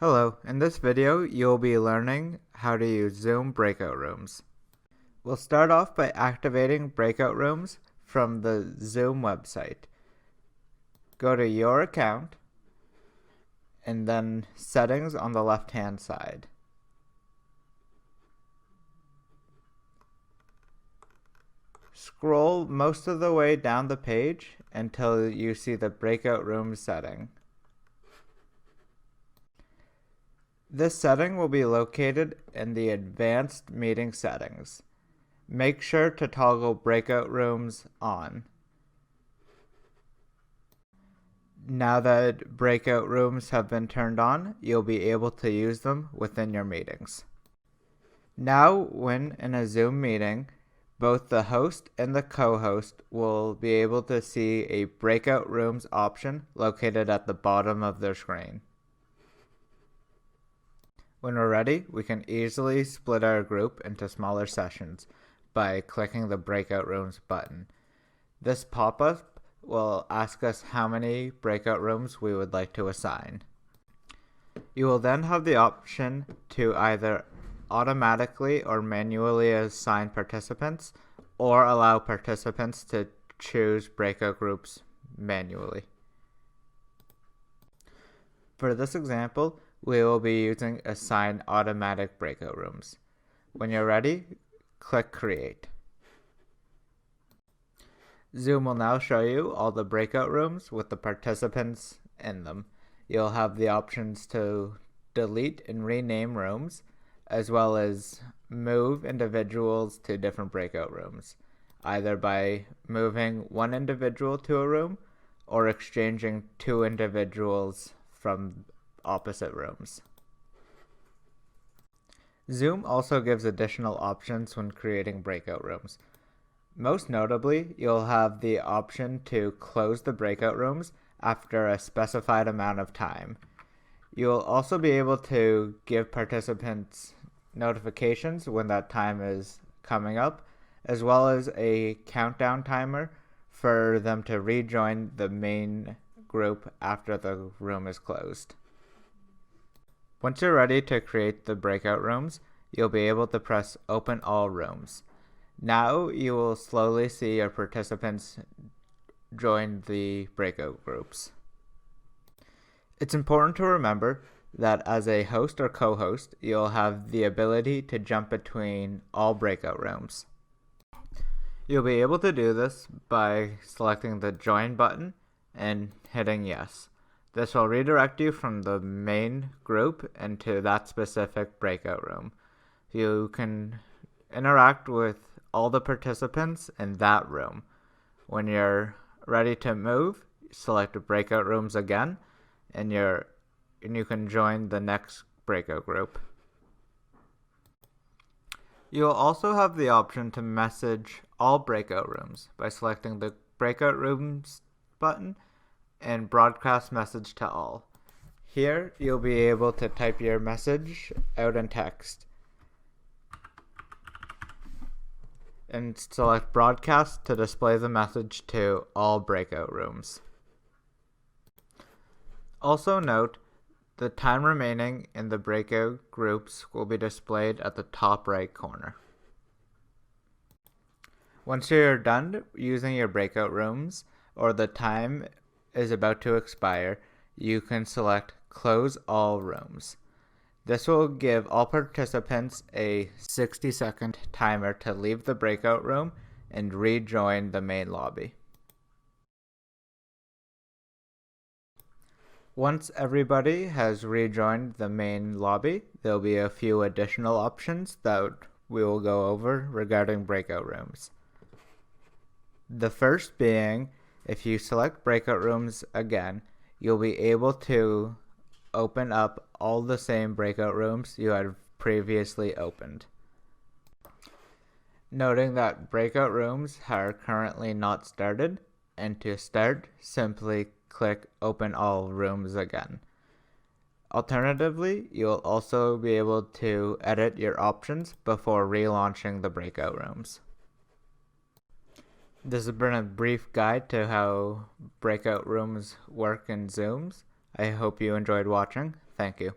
Hello, in this video you'll be learning how to use Zoom breakout rooms. We'll start off by activating breakout rooms from the Zoom website. Go to your account and then settings on the left hand side. Scroll most of the way down the page until you see the breakout room setting. This setting will be located in the Advanced Meeting Settings. Make sure to toggle breakout rooms on. Now that breakout rooms have been turned on, you'll be able to use them within your meetings. Now, when in a Zoom meeting, both the host and the co-host will be able to see a breakout rooms option located at the bottom of their screen. When we're ready, we can easily split our group into smaller sessions by clicking the Breakout Rooms button. This pop-up will ask us how many breakout rooms we would like to assign. You will then have the option to either automatically or manually assign participants, or allow participants to choose breakout groups manually. For this example, we will be using assign automatic breakout rooms. When you're ready, click Create. Zoom will now show you all the breakout rooms with the participants in them. You'll have the options to delete and rename rooms, as well as move individuals to different breakout rooms, either by moving one individual to a room or exchanging two individuals from opposite rooms. Zoom also gives additional options when creating breakout rooms. Most notably, you'll have the option to close the breakout rooms after a specified amount of time. You'll also be able to give participants notifications when that time is coming up, as well as a countdown timer for them to rejoin the main group after the room is closed. Once you're ready to create the breakout rooms, you'll be able to press Open All Rooms. Now you will slowly see your participants join the breakout groups. It's important to remember that as a host or co-host, you'll have the ability to jump between all breakout rooms. You'll be able to do this by selecting the Join button and hitting Yes. This will redirect you from the main group into that specific breakout room. You can interact with all the participants in that room. When you're ready to move, select breakout rooms again, and you can join the next breakout group. You'll also have the option to message all breakout rooms by selecting the Breakout Rooms button and broadcast message to all. Here, you'll be able to type your message out in text and select broadcast to display the message to all breakout rooms. Also note, the time remaining in the breakout groups will be displayed at the top right corner. Once you're done using your breakout rooms, or the time is about to expire, you can select Close All Rooms. This will give all participants a 60-second timer to leave the breakout room and rejoin the main lobby. Once everybody has rejoined the main lobby, there'll be a few additional options that we will go over regarding breakout rooms. The first being, if you select breakout rooms again, you'll be able to open up all the same breakout rooms you had previously opened. Noting that breakout rooms are currently not started, and to start, simply click Open All Rooms again. Alternatively, you'll also be able to edit your options before relaunching the breakout rooms. This has been a brief guide to how breakout rooms work in Zooms. I hope you enjoyed watching. Thank you.